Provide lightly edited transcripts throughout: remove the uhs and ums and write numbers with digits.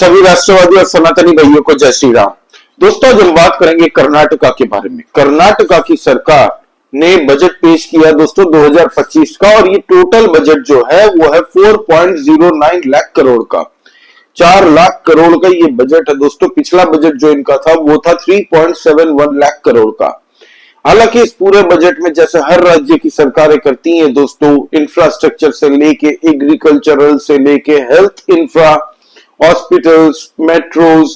सभी राष्ट्रवादी और सनातनी भाइयों को जय श्री राम। दोस्तों, आज हम बात करेंगे कर्नाटका के बारे में। कर्नाटका की सरकार ने बजट पेश किया दोस्तों 2025 का, और ये टोटल बजट जो है वो है 4.09 लाख करोड़ का। 4 लाख करोड़ का ये बजट है दोस्तों। पिछला बजट जो इनका था वो था 3.71 लाख करोड़ का। हालांकि इस पूरे बजट में जैसे हर राज्य की सरकारें करती हैं दोस्तों, इंफ्रास्ट्रक्चर से लेके एग्रीकल्चरल से लेके हेल्थ इंफ्रा, हॉस्पिटल्स, मेट्रोज,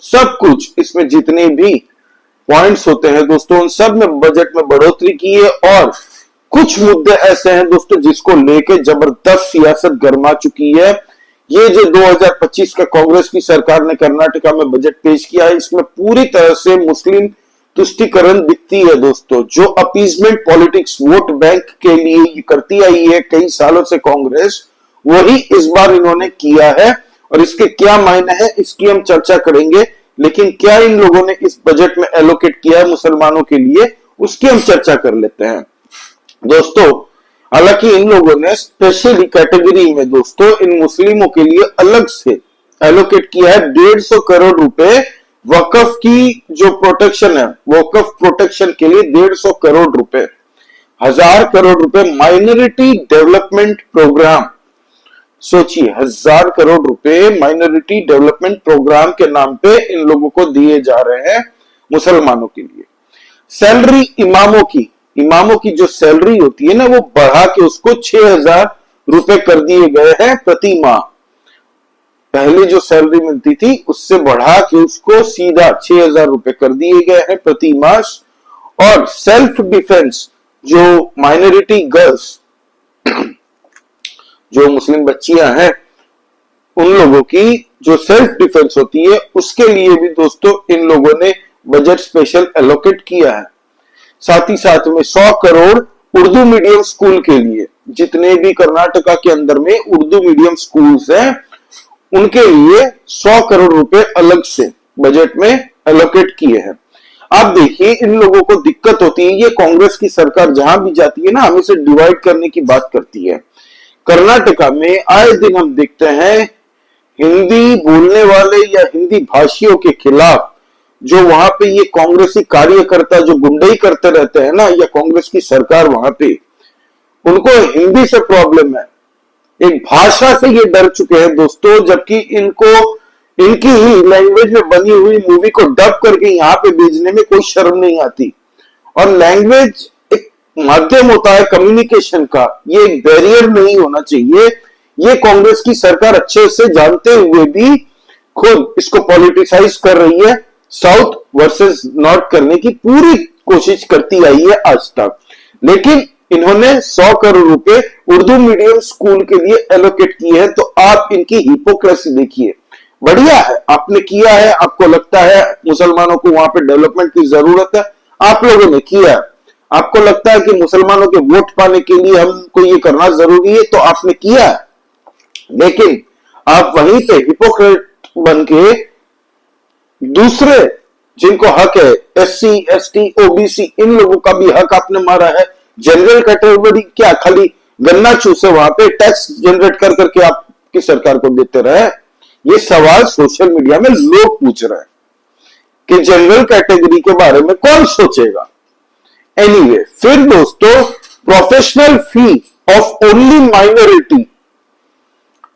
सब कुछ इसमें जितने भी पॉइंट्स होते हैं दोस्तों, उन सब में बजट में बढ़ोतरी की है। और कुछ मुद्दे ऐसे हैं दोस्तों जिसको लेके जबरदस्त सियासत गर्मा चुकी है। ये जो 2025 का कांग्रेस की सरकार ने कर्नाटका में बजट पेश किया है, इसमें पूरी तरह से मुस्लिम तुष्टीकरण दिखती है दोस्तों। जो अपीजमेंट पॉलिटिक्स वोट बैंक के लिए करती आई है कई सालों से कांग्रेस, वही इस बार इन्होंने किया है। और इसके क्या मायने हैं इसकी हम चर्चा करेंगे, लेकिन क्या इन लोगों ने इस बजट में एलोकेट किया है मुसलमानों के लिए, उसकी हम चर्चा कर लेते हैं दोस्तों। हालांकि इन लोगों ने स्पेशल कैटेगरी में दोस्तों इन मुस्लिमों के लिए अलग से एलोकेट किया है 150 करोड़ रुपए। वकफ की जो प्रोटेक्शन है, वकफ प्रोटेक्शन के लिए 150 करोड़ रुपए, 1000 करोड़ रुपए माइनॉरिटी डेवलपमेंट प्रोग्राम। सोचिए, 1000 करोड़ रुपए माइनॉरिटी डेवलपमेंट प्रोग्राम के नाम पे इन लोगों को दिए जा रहे हैं मुसलमानों के लिए। सैलरी इमामों की जो सैलरी होती है ना, वो बढ़ा के उसको 6000 रुपए कर दिए गए हैं प्रति माह। पहले जो सैलरी मिलती थी उससे बढ़ा के उसको सीधा 6000 रुपए कर दिए गए हैं प्रति मास। और सेल्फ डिफेंस, जो माइनॉरिटी गर्ल्स, जो मुस्लिम बच्चियां हैं, उन लोगों की जो सेल्फ डिफेंस होती है उसके लिए भी दोस्तों इन लोगों ने बजट स्पेशल एलोकेट किया है। साथ ही साथ में 100 करोड़ उर्दू मीडियम स्कूल के लिए, जितने भी कर्नाटका के अंदर में उर्दू मीडियम स्कूल्स हैं उनके लिए 100 करोड़ रुपए अलग से बजट में एलोकेट किए हैं। आप देखिए, इन लोगों को दिक्कत होती है, ये कांग्रेस की सरकार जहां भी जाती है ना, हमेशा डिवाइड करने की बात करती है। कर्नाटका में आए दिन हम देखते हैं हिंदी बोलने वाले या हिंदी भाषियों के खिलाफ जो वहां पे ये कांग्रेसी कार्यकर्ता जो गुंडाई करते रहते हैं ना, या कांग्रेस की सरकार वहां पे, उनको हिंदी से प्रॉब्लम है, एक भाषा से ये डर चुके हैं दोस्तों। जबकि इनको इनकी ही लैंग्वेज में बनी हुई मूवी को डब करके यहां पे भेजने में कोई शर्म नहीं आती। और लैंग्वेज एक माध्यम होता है कम्युनिकेशन का, ये एक बैरियर नहीं होना चाहिए। ये कांग्रेस की सरकार अच्छे से जानते हुए भी खुद इसको पॉलिटिसाइज कर रही है। साउथ वर्सेस नॉर्थ करने की पूरी कोशिश करती आई है आज तक। लेकिन इन्होंने 100 करोड़ रुपए उर्दू मीडियम स्कूल के लिए एलोकेट किए हैं। तो आप इनकी हिपोक्रेसी देखिए। बढ़िया है, आपने किया है, आपको लगता है मुसलमानों को वहां पे डेवलपमेंट की जरूरत है, आप लोगों ने किया है। आपको लगता है कि मुसलमानों के वोट पाने के लिए हमको ये करना जरूरी है, तो आपने किया है। लेकिन आप वहीं पे हिपोक्रेट बन के दूसरे जिनको हक है, SC, ST, OBC, इन लोगों का भी हक आपने मारा है। जनरल कैटेगरी क्या खाली गन्ना चूसे वहां पे टैक्स जनरेट कर करके आपकी सरकार को देते रहे? ये सवाल सोशल मीडिया में लोग पूछ रहे हैं कि जनरल कैटेगरी के बारे में कौन सोचेगा। एनीवे, फिर दोस्तों professional fee of only minority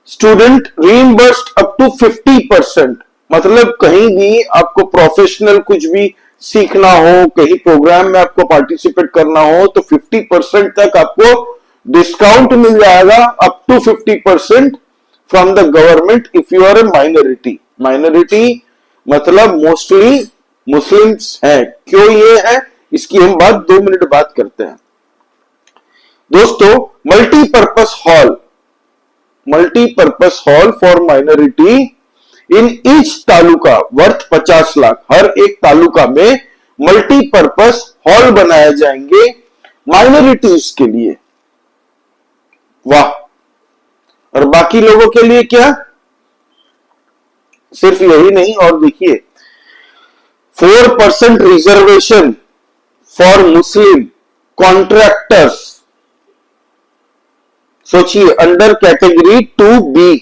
student reimbursed up to 50%। मतलब कहीं भी आपको प्रोफेशनल कुछ भी सीखना हो, कहीं प्रोग्राम में आपको पार्टिसिपेट करना हो, तो 50% तक आपको डिस्काउंट मिल जाएगा, up to 50% from the government if you are a minority. Minority मतलब मोस्टली मुस्लिम्स है। क्यों ये है, इसकी हम बात 2 मिनट बात करते हैं दोस्तों। Multipurpose hall for minority in each taluka worth 50 lakh. हर एक तालुका में मल्टीपर्पस हॉल बनाए जाएंगे माइनॉरिटीज के लिए। वाह! और बाकी लोगों के लिए क्या? सिर्फ यही नहीं, और देखिए 4% रिजर्वेशन फॉर मुस्लिम कॉन्ट्रैक्टर्स। सोचिए, अंडर कैटेगरी 2B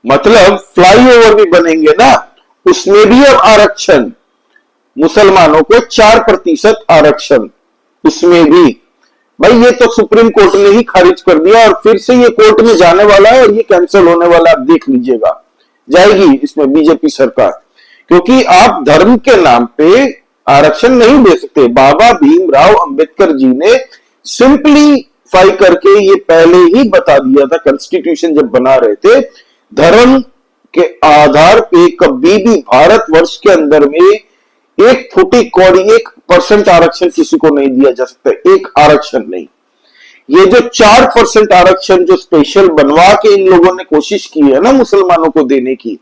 मतलब फ्लाईओवर भी बनेंगे ना, उसमें भी अब आरक्षण, मुसलमानों को 4% आरक्षण, उसमें भी। भाई ये तो सुप्रीम कोर्ट ने ही खारिज कर दिया और फिर से ये कोर्ट में जाने वाला है और ये कैंसिल होने वाला, आप देख लीजिएगा, जाएगी इसमें बीजेपी सरकार, क्योंकि आप धर्म के नाम पे आरक्षण नहीं दे सकते। बाबा भीमराव अंबेडकर जी ने सिंपलीफाई करके ये पहले ही बता दिया था, कॉन्स्टिट्यूशन जब बना रहे थे, धर्म के आधार पे कभी भी भारतवर्ष के अंदर में 1 फुटी कौड़ी 1% आरक्षण किसी को नहीं दिया जा सकता, एक आरक्षण नहीं। ये जो 4% आरक्षण जो स्पेशल बनवा के इन लोगों ने कोशिश की है ना मुसलमानों को देने की,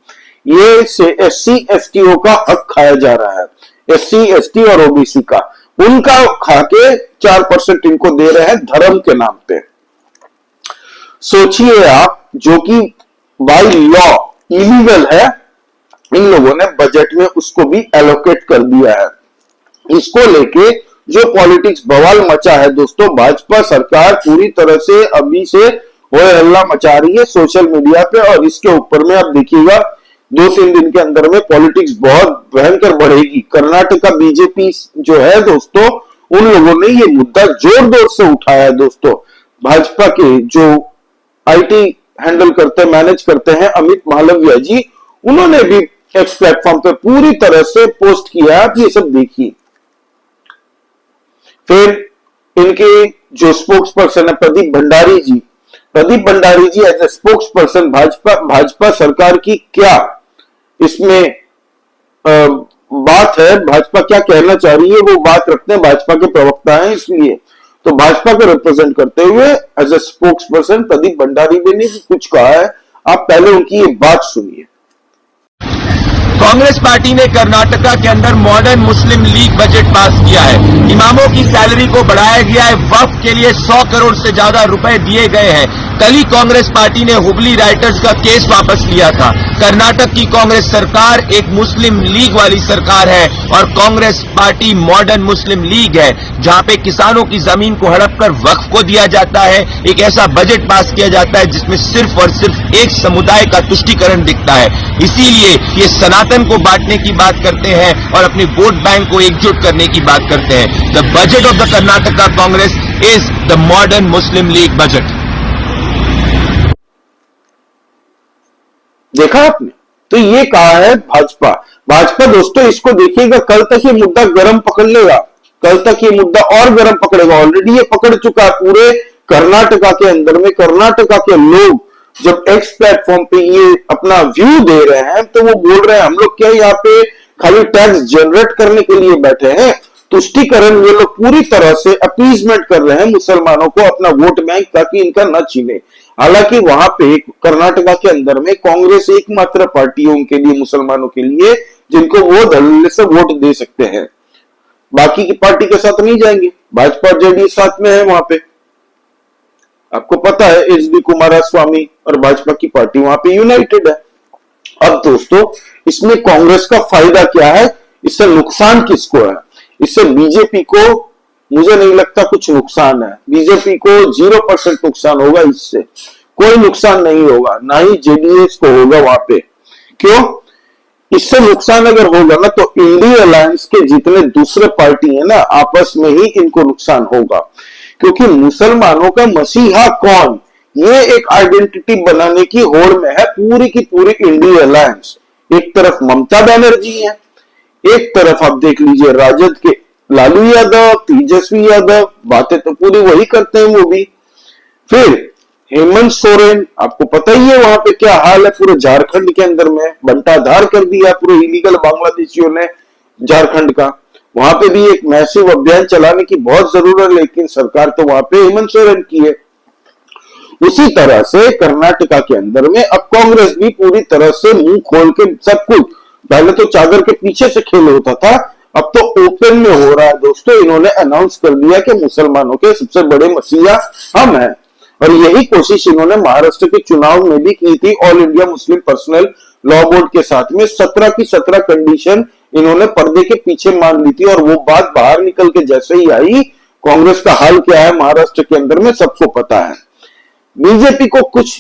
ये से SC STO का हक खाया जा रहा है, SC ST और OBC का, उनका खा के 4% इनको दे रहे हैं धर्म के नाम पे। सोचिए आप, जो कि बाय लॉ इलीगल है, इन लोगों ने बजट में उसको भी एलोकेट कर दिया है। इसको लेके जो पॉलिटिक्स बवाल मचा है दोस्तों, भाजपा सरकार पूरी तरह से अभी से होय हल्ला मचा रही है सोशल मीडिया पे, और इसके ऊपर में आप देखिएगा 2-3 दिन के अंदर में पॉलिटिक्स बहुत भयंकर बढ़ेगी। कर्नाटका बीजेपी जो है दोस्तों, उन लोगों ने ये मुद्दा जोर जोर से उठाया है दोस्तों। भाजपा के जो IT हैंडल करते, मैनेज करते हैं अमित मालविया जी, उन्होंने भी एक्स प्लेटफॉर्म पे पूरी तरह से पोस्ट किया, आप ये सब देखिए। फिर इनके जो स्पोक्स पर्सन है Pradeep Bhandari ji as a spokesperson Bhajpa सरकार की क्या इसमें बात है, भाजपा क्या कहना चाह रही है, वो बात रखते हैं, भाजपा के प्रवक्ता हैं इसलिए, तो भाजपा को रिप्रेजेंट करते हुए as a spokesperson Pradeep Bhandari ने भी कुछ कहा है, आप पहले उनकी ये बात सुनिए। कांग्रेस पार्टी ने कर्नाटका के अंदर मॉडर्न मुस्लिम लीग बजट पास किया है। इमामों की सैलरी को बढ़ाया गया है। वक्फ के लिए 100 करोड़ से ज्यादा रुपए दिए गए हैं। कल ही कांग्रेस पार्टी ने हुबली राइटर्स का केस वापस लिया था। कर्नाटक की कांग्रेस सरकार एक मुस्लिम लीग वाली सरकार है और कांग्रेस पार्टी मॉडर्न मुस्लिम लीग है, जहां पे किसानों की जमीन को हड़प कर वक्फ को दिया जाता है। एक ऐसा बजट पास किया जाता है जिसमें सिर्फ और सिर्फ एक समुदाय का तुष्टीकरण दिखता है। इसीलिए ये सनातन को बांटने की बात करते हैं और अपने वोट बैंक को एकजुट करने की बात करते हैं। The budget of the Karnataka Congress is the modern Muslim league budget. देखा आपने, तो ये कहा है भाजपा दोस्तों, इसको देखिएगा, कल तक ये मुद्दा गर्म पकड़ लेगा, कल तक ये मुद्दा और गर्म पकड़ेगा। ऑलरेडी ये पकड़ चुका है पूरे कर्नाटका के अंदर में। कर्नाटका के लोग जब एक्स प्लेटफॉर्म पे ये अपना व्यू दे रहे हैं, तो वो बोल रहे हैं हम लोग क्या यहाँ पे खाली टैक्स जनरेट करने के लिए बैठे हैं, तुष्टीकरण, ये लोग पूरी तरह से अपीजमेंट कर रहे हैं मुसलमानों को, अपना वोट बैंक, ताकि इनका न छीने। हालांकि वहां पे कर्नाटका के अंदर में कांग्रेस एकमात्र पार्टी है उनके लिए, मुसलमानों के लिए, जिनको वो धड़ल्ले से वोट दे सकते हैं। बाकी की पार्टी के साथ नहीं जाएंगे, भाजपा जेडीएस साथ में है वहां पे, आपको पता है HD कुमारस्वामी और भाजपा की पार्टी वहां पे यूनाइटेड है। अब दोस्तों इसमें कांग्रेस का फायदा क्या है, इससे नुकसान किसको है? इससे बीजेपी को मुझे नहीं लगता कुछ नुकसान है। बीजेपी को 0% नुकसान होगा, इससे कोई नुकसान नहीं होगा, ना ही जेडीएस को होगा वहां पे। क्यों? इससे नुकसान अगर होगा ना, तो इंडिया अलायंस के जितने दूसरे पार्टी है ना, आपस में ही इनको नुकसान होगा। क्योंकि मुसलमानों का मसीहा कौन, ये एक आइडेंटिटी बनाने की होड़ में है पूरी की पूरी इंडिया अलायंस। एक तरफ ममता बनर्जी है, एक तरफ आप देख लीजिए राजद के लालू यादव, तेजस्वी यादव, बातें तो पूरी वही करते हैं वो भी। फिर हेमंत सोरेन, आपको पता ही है वहां पे क्या हाल है, पूरे झारखंड के अंदर में बंटाधार कर दिया पूरे इलीगल बांग्लादेशियों ने झारखंड का। वहां पे भी एक मैसिव अभियान चलाने की बहुत जरूरत है, लेकिन सरकार तो वहां पे हेमंत सोरेन की है। उसी तरह से कर्नाटका के अंदर में अब कांग्रेस भी पूरी तरह से मुंह खोल के सब कुछ, पहले तो चादर के पीछे से खेल होता था, अब तो ओपन में हो रहा है दोस्तों। इन्होंने अनाउंस कर दिया कि मुसलमानों के सबसे बड़े मसीहा हम हैं, और यही कोशिश इन्होंने महाराष्ट्र के चुनाव में भी की थी। All India Muslim personal law board के साथ में 17 की 17 कंडीशन इन्होंने पर्दे के पीछे मान ली थी, और वो बात बाहर निकल के जैसे ही आई, कांग्रेस का हाल क्या है महाराष्ट्र के अंदर में सबको पता है। बीजेपी को कुछ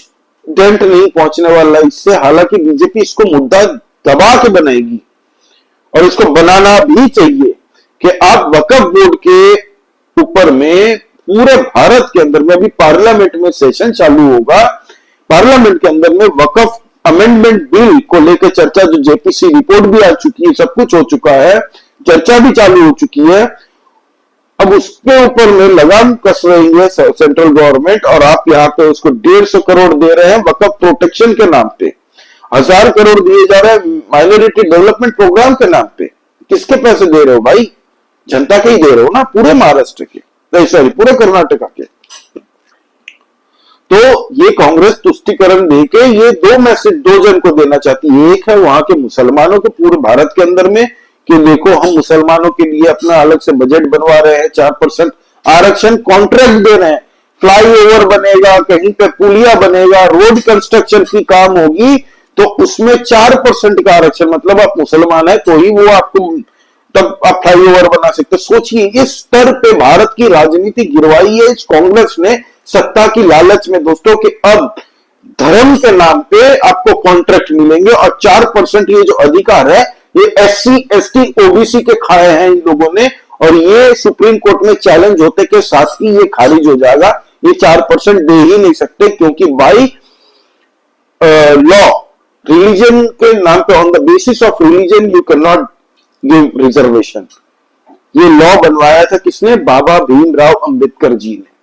डेंट नहीं पहुंचने वाला इससे। हालांकि बीजेपी इसको मुद्दा दबा के बनाएगी और इसको बनाना भी चाहिए कि आप वक्फ बोर्ड के ऊपर में पूरे भारत के अंदर में अभी पार्लियामेंट में सेशन चालू होगा, पार्लियामेंट के अंदर में वक्फ अमेंडमेंट बिल को लेकर चर्चा, जो जेपीसी रिपोर्ट भी आ चुकी है, सब कुछ हो चुका है, चर्चा भी चालू हो चुकी है। अब उसके ऊपर में लगाम कस रही है सेंट्रल गवर्नमेंट और आप यहाँ पे उसको 150 करोड़ दे रहे हैं वक्फ प्रोटेक्शन के नाम पे, 1000 करोड़ दिए जा रहे हैं माइनॉरिटी डेवलपमेंट प्रोग्राम के नाम पे। किसके पैसे दे रहे हो भाई? जनता के ही दे रहे हो ना, पूरे महाराष्ट्र के, सॉरी पूरे कर्नाटका के। तो ये कांग्रेस तुष्टिकरण देके ये दो मैसेज दो जन को देना चाहती है। एक है वहां के मुसलमानों को पूरे भारत के अंदर में कि देखो हम मुसलमानों के लिए अपना अलग से बजट बनवा रहे हैं, 4% आरक्षण कॉन्ट्रैक्ट दे रहे हैं, फ्लाईओवर बनेगा, कहीं पे पुलिया बनेगा, रोड कंस्ट्रक्शन की काम होगी तो उसमें 4% का आरक्षण, मतलब आप मुसलमान है तो ही वो आपको तब आप फ्लाईओवर बना सकते। सोचिए इस स्तर पे भारत की राजनीति गिरवाई है इस कांग्रेस ने सत्ता की लालच में दोस्तों, कि अब धर्म के नाम पे आपको कॉन्ट्रैक्ट मिलेंगे और 4% ये जो अधिकार है ये SC ST OBC के खाए हैं इन लोगों ने, और ये सुप्रीम कोर्ट में चैलेंज होते के साथ ही ये खारिज हो जाएगा। ये 4% दे ही नहीं सकते क्योंकि बाई लॉ रिलीजन के नाम पे, on the basis of religion you can not give reservation. ये लॉ बनवाया था किसने? बाबा भीमराव अंबेडकर जी ने।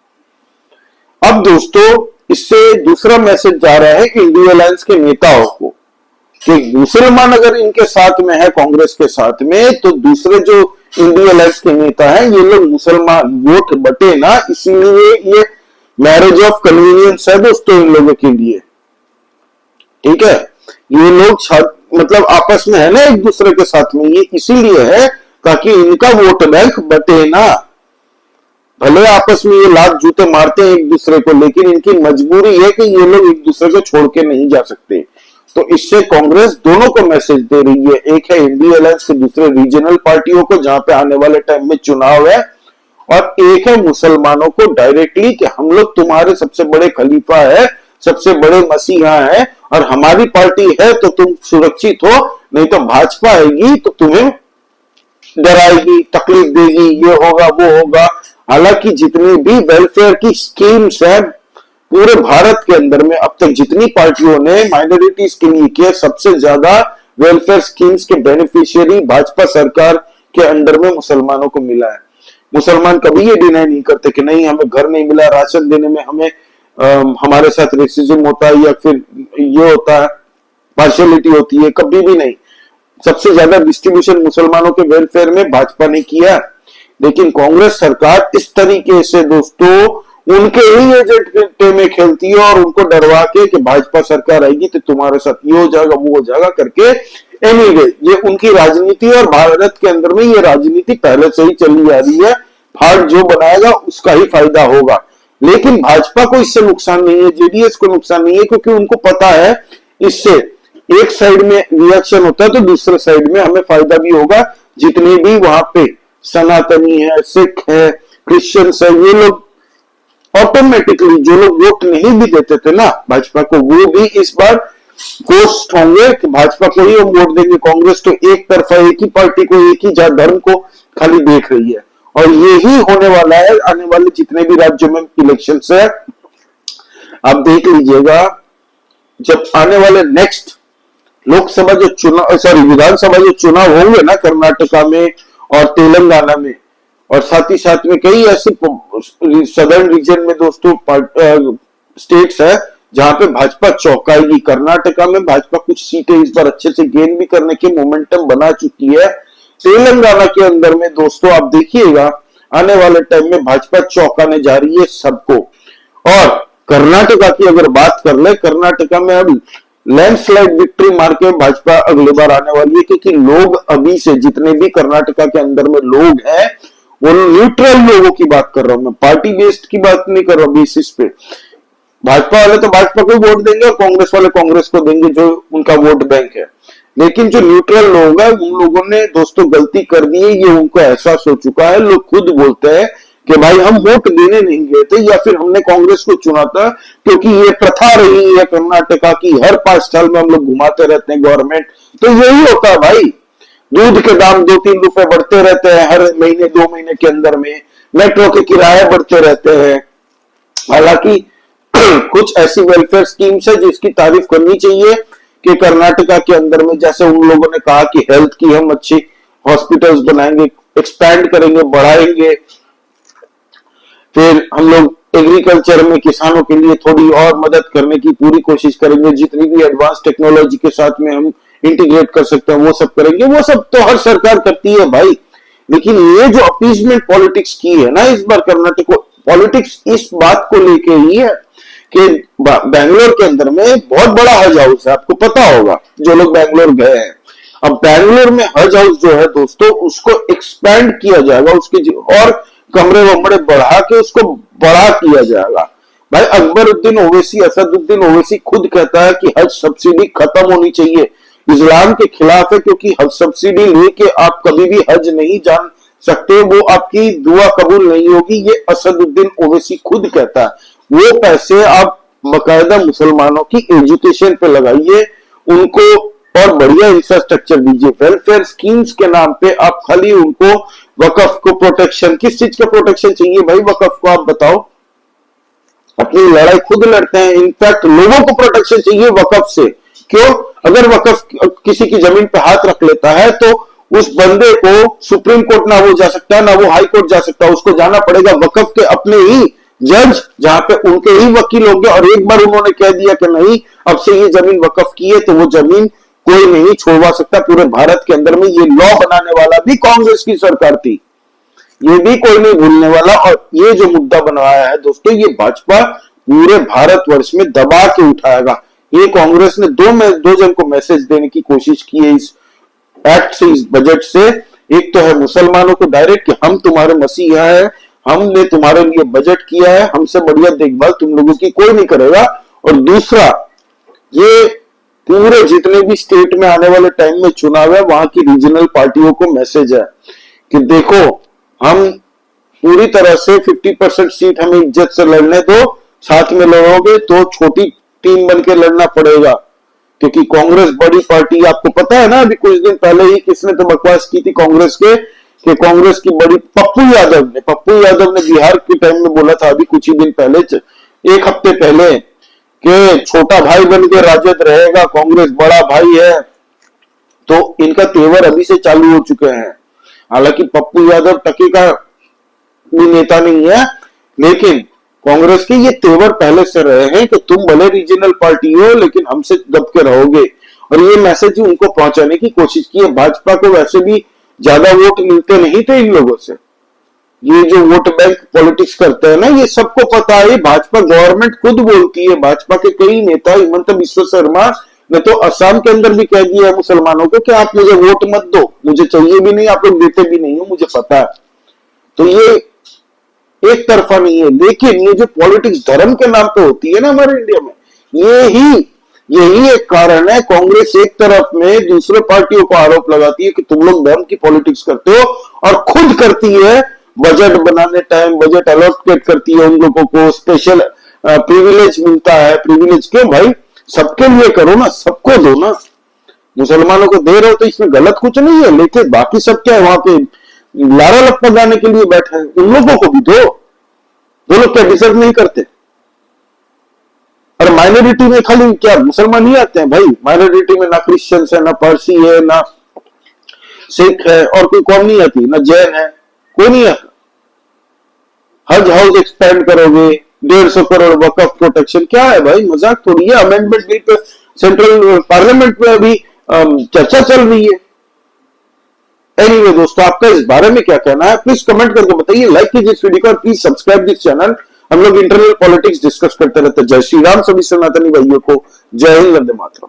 अब दोस्तों इससे दूसरा मैसेज जा रहा है इंडिया अलायंस के नेताओं को कि मुसलमान अगर इनके साथ में है, कांग्रेस के साथ में, तो दूसरे जो इंडिया अलायंस के नेता हैं ये लोग मुसलमान वोट बटे ना, इसीलिए ये मैरिज ऑफ कन्वीनियंस है दोस्तों इन लोगों के लिए। ठीक है, ये लोग मतलब आपस में है ना एक दूसरे के साथ में, ये इसीलिए है ताकि इनका वोट बैंक बटे ना। भले आपस में ये लात जूते मारते हैं एक दूसरे को, लेकिन इनकी मजबूरी है कि ये लोग एक दूसरे को छोड़ के नहीं जा सकते। तो इससे कांग्रेस दोनों को मैसेज दे रही है, एक है इंडिया अलायंस के दूसरे रीजनल पार्टियों को जहां पे आने वाले टाइम में चुनाव है, और एक है मुसलमानों को डायरेक्टली कि हम लोग तुम्हारे सबसे बड़े खलीफा है, सबसे बड़े मसीहा है, और हमारी पार्टी है तो तुम सुरक्षित हो, नहीं तो भाजपा आएगी तो तुम्हें डराएगी, तकलीफ देगी, ये होगा वो होगा। हालांकि जितनी भी वेलफेयर की स्कीम्स है पूरे भारत के अंदर में अब तक जितनी पार्टियों ने माइनॉरिटीज के लिए किया, सबसे ज्यादा वेलफेयर स्कीम्स के बेनिफिशियरी भाजपा सरकार के अंडर में मुसलमानों को मिला है। मुसलमान कभी ये डिनाई नहीं करते कि नहीं हमें घर नहीं मिला, राशन देने में हमें हमारे साथ रेसिज्म होता है या फिर ये होता है, पार्शियलिटी होती है, कभी भी नहीं। सबसे ज्यादा डिस्ट्रीब्यूशन मुसलमानों के वेलफेयर में भाजपा ने किया। लेकिन कांग्रेस सरकार इस तरीके से दोस्तों उनके ही एजेंट में खेलती है और उनको डरवा के कि भाजपा सरकार आएगी तो तुम्हारे साथ ये हो जाएगा वो हो जाएगा करके। एनीवे ये उनकी राजनीति और भारत के अंदर में ये राजनीति पहले से ही चली आ रही है, फाड़ जो बनाएगा उसका ही फायदा होगा। लेकिन भाजपा को इससे नुकसान नहीं है, जेडीएस को नुकसान नहीं है, क्योंकि उनको पता है इससे एक साइड में रिएक्शन होता है तो दूसरे साइड में हमें फायदा भी होगा। जितने भी वहां पे सनातनी है, सिख है, क्रिश्चियंस है, ये लोग ऑटोमेटिकली जो लोग वोट नहीं भी देते थे ना भाजपा को, वो भी इस बार घोषित होंगे कि भाजपा को ही हम वोट देंगे। कांग्रेस तो एक तरफा एक ही पार्टी को, एक ही धर्म को खाली देख रही है, और यही होने वाला है आने वाले जितने भी राज्यों में इलेक्शन है। आप देख लीजिएगा जब आने वाले नेक्स्ट लोकसभा जो चुनाव, सॉरी विधानसभा जो चुनाव होंगे ना कर्नाटका में और तेलंगाना में, और साथ ही साथ में कई ऐसे सदर्न रीजन में दोस्तों स्टेट्स है जहां पे भाजपा चौंकाएगी। कर्नाटका में भाजपा कुछ सीटें इस बार अच्छे से गेन भी करने की मोमेंटम बना चुकी है। तेलंगाना के अंदर में दोस्तों आप देखिएगा आने वाले टाइम में भाजपा चौंकाने जा रही है सबको। और कर्नाटका की अगर बात कर ले, कर्नाटका में अब लैंडस्लाइड विक्ट्री मार के भाजपा अगली बार आने वाली है, क्योंकि लोग अभी से जितने भी कर्नाटका के अंदर में लोग हैं वो न्यूट्रल लोगों की बात कर रहा हूं मैं, पार्टी बेस्ड की बात नहीं कर रहा हूं बेसिस पे। भाजपा वाले तो भाजपा को वोट देंगे और कांग्रेस वाले कांग्रेस को देंगे जो उनका वोट बैंक है। लेकिन जो न्यूट्रल लोग हैं उन लोगों ने दोस्तों गलती कर दी है, ये उनको एहसास हो चुका है। लोग खुद बोलते हैं कि भाई हम वोट देने नहीं गए थे या फिर हमने कांग्रेस को चुना था क्योंकि ये प्रथा रही है कर्नाटका की, हर 5 साल में हम लोग घुमाते रहते हैं गवर्नमेंट। तो यही होता है भाई, दूध के दाम 2-3 रुपए बढ़ते रहते हैं हर महीने 2 महीने के अंदर में, मेट्रो के किराए बढ़ते रहते हैं। हालांकि कुछ ऐसी वेलफेयर स्कीम्स है जिसकी तारीफ करनी चाहिए कि कर्नाटका के अंदर में जैसे उन लोगों ने कहा कि हेल्थ की हम अच्छी हॉस्पिटल्स बनाएंगे, एक्सपैंड करेंगे, बढ़ाएंगे, फिर हम लोग एग्रीकल्चर में किसानों के लिए थोड़ी और मदद करने की पूरी कोशिश करेंगे, जितनी भी एडवांस टेक्नोलॉजी के साथ में हम इंटीग्रेट कर सकते हैं वो सब करेंगे। वो सब तो हर सरकार करती है भाई, लेकिन ये जो अपीजमेंट पॉलिटिक्स की है ना इस बार कर्नाटक पॉलिटिक्स, इस बात को लेके ही है कि बैंगलोर के अंदर में बहुत बड़ा हज हाउस है, आपको पता होगा जो लोग बैंगलोर गए हैं। अब बैंगलोर में हज हाउस जो है दोस्तों उसको एक्सपैंड किया जाएगा, उसके और कमरे वमरे बढ़ा के उसको बड़ा किया जाएगा। भाई अकबरुद्दीन ओवैसी, असदुद्दीन ओवैसी खुद कहता है कि हज सब्सिडी खत्म होनी चाहिए, इस्लाम के खिलाफ है क्योंकि हज सब्सिडी लेके आप कभी भी हज नहीं जा सकते, वो आपकी दुआ कबूल नहीं होगी। ये असदुद्दीन ओवैसी खुद कहता है। वो पैसे आप बाकायदा मुसलमानों की एजुकेशन पे लगाइए, उनको और बढ़िया इंफ्रास्ट्रक्चर दीजिए। वेलफेयर स्कीम्स के नाम पे आप खाली उनको वकफ को प्रोटेक्शन, किस चीज का प्रोटेक्शन चाहिए भाई वकफ को, आप बताओ। अपनी लड़ाई खुद लड़ते हैं, इनफैक्ट लोगों को प्रोटेक्शन चाहिए वकफ से। क्यों? अगर वकफ किसी की जमीन पे हाथ रख लेता है तो उस बंदे को सुप्रीम कोर्ट ना वो जा सकता है ना वो हाई कोर्ट जा सकता है, उसको जाना पड़ेगा वकफ के अपने ही जज, जहां पे उनके ही वकील होंगे। और एक बार उन्होंने कह दिया कि नहीं अब से ये जमीन वकफ की है तो वो जमीन कोई नहीं छोड़वा सकता पूरे भारत के अंदर में। ये लॉ बनाने वाला भी कांग्रेस की सरकार थी, ये भी कोई नहीं भूलने वाला। और ये जो मुद्दा बनवाया है दोस्तों, ये भाजपा पूरे भारतवर्ष में दबा के उठाएगा। ये कांग्रेस ने दो जन को मैसेज देने की कोशिश की है इस एक्ट से, इस बजट से। एक तो है मुसलमानों को डायरेक्ट कि हम तुम्हारे मसीहा है, हमने तुम्हारे लिए बजट किया है, हमसे बढ़िया देखभाल तुम लोगों की कोई नहीं करेगा। और दूसरा, ये पूरे जितने भी स्टेट में आने वाले टाइम में चुनाव है वहां की रीजनल पार्टियों को मैसेज है कि देखो हम पूरी तरह से 50% सीट हमें इज्जत से लड़ने दो, साथ में लड़ोगे तो छोटी टीम बन के लड़ना पड़ेगा क्योंकि कांग्रेस बड़ी पार्टी। आपको पता है ना अभी कुछ दिन पहले ही किसने तो बकवास की थी कांग्रेस के, कि कांग्रेस की बड़ी पप्पू यादव ने बिहार के टाइम में बोला था, अभी कुछ ही दिन पहले, 1 हफ्ते पहले, कि छोटा भाई बन के राजद रहेगा, कांग्रेस बड़ा भाई है। तो इनका तेवर अभी से चालू हो चुके हैं। हालांकि पप्पू यादव टके का भी नेता नहीं है, लेकिन कांग्रेस के ये तेवर पहले से रहे हैं कि तुम भले रीजनल पार्टी हो लेकिन हमसे दब के रहोगे। और ये मैसेज उनको पहुंचाने की कोशिश की है। भाजपा को वैसे भी ज्यादा वोट मिलते नहीं थे इन लोगों से, ये जो वोट बैंक पॉलिटिक्स करते हैं ना, ये सबको पता है। भाजपा गवर्नमेंट खुद बोलती है, भाजपा के कई नेता, हिमंत बिस्वा शर्मा ने तो असम के अंदर भी कह दिया है मुसलमानों को कि आप मुझे वोट मत दो, मुझे चाहिए भी नहीं, आप लोग देते भी नहीं हो, मुझे पता है। तो ये एक तरफा नहीं है। लेकिन ये जो पॉलिटिक्स धर्म के नाम पे होती है ना हमारे इंडिया में, यही एक कारण है। कांग्रेस एक तरफ में दूसरे पार्टियों को आरोप लगाती है कि तुम लोग धर्म की पॉलिटिक्स करते हो, और खुद करती है बजट बनाने टाइम, बजट अलॉकेट करती है उन लोगों को, स्पेशल प्रिविलेज मिलता है। प्रिविलेज क्यों भाई, सबके लिए करो ना, सबको दो ना। मुसलमानों को दे रहे हो तो इसमें गलत कुछ नहीं है, लेकिन बाकी सब क्या है वहां पे लारा लपा गाने के लिए बैठे हैं, उन लोगों को भी दो। वो लोग क्या डिजर्व नहीं करते? और माइनॉरिटी में खाली क्या मुसलमान ही आते हैं भाई? माइनॉरिटी में ना क्रिश्चियंस है, ना पारसी है, ना सिख है, और कोई कौम नहीं आती, ना जैन है, कोई नहीं आता। हज हाउस एक्सपेंड करोगे, 150 करोड़ वकफ प्रोटेक्शन, क्या है भाई? मजाक थोड़ी है। Amendment bill pay central parliament में अभी चर्चा चल रही है। एनीवे दोस्तों, आपका इस बारे में क्या कहना है प्लीज कमेंट करके बताइए। लाइक कीजिए इस वीडियो को और प्लीज सब्सक्राइब दिस चैनल। हम लोग इंटरनल पॉलिटिक्स डिस्कस करते रहते हैं। जय श्री राम सभी सनातनी भाइयों को। जय हिंद, वंदे मातरम।